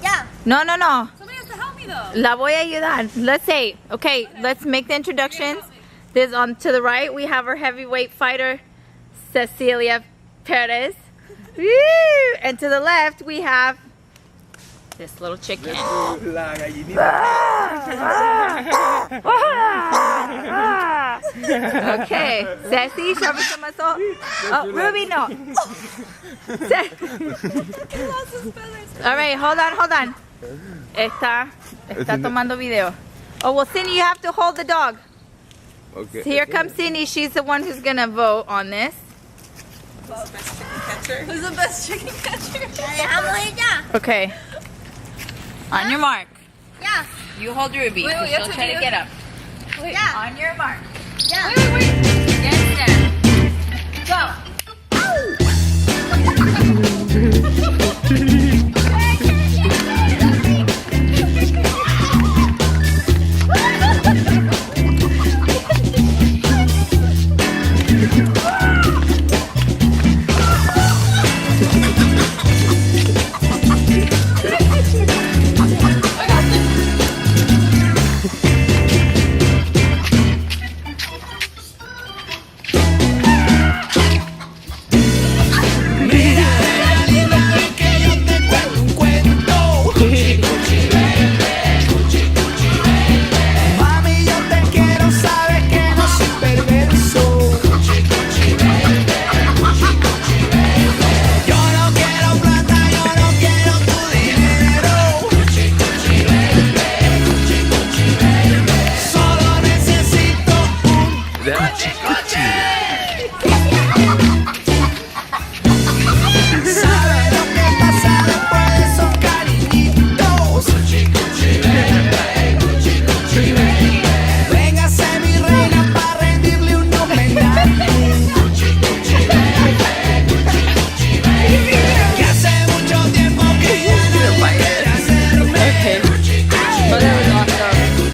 Yeah. No, no, no. Somebody has to help me though. La voy a ayudar. Let's say, okay, let's make the introductions. There's on to the right, we have our heavyweight fighter, Cecilia Perez. Woo! And to the left, we have this little chicken. Okay, Ceci, show me some muscle. Oh, Ruby, no. All right, hold on. Está tomando video. Oh, well, Cindy, you have to hold the dog. Okay. So here comes Cindy. She's the one who's gonna vote on this. Who's the best chicken catcher? Okay. On your mark. Yeah. You hold Ruby. Wait, She'll try to get up. Wait. Yeah. On your mark. Yeah. Wait. Get down. Go.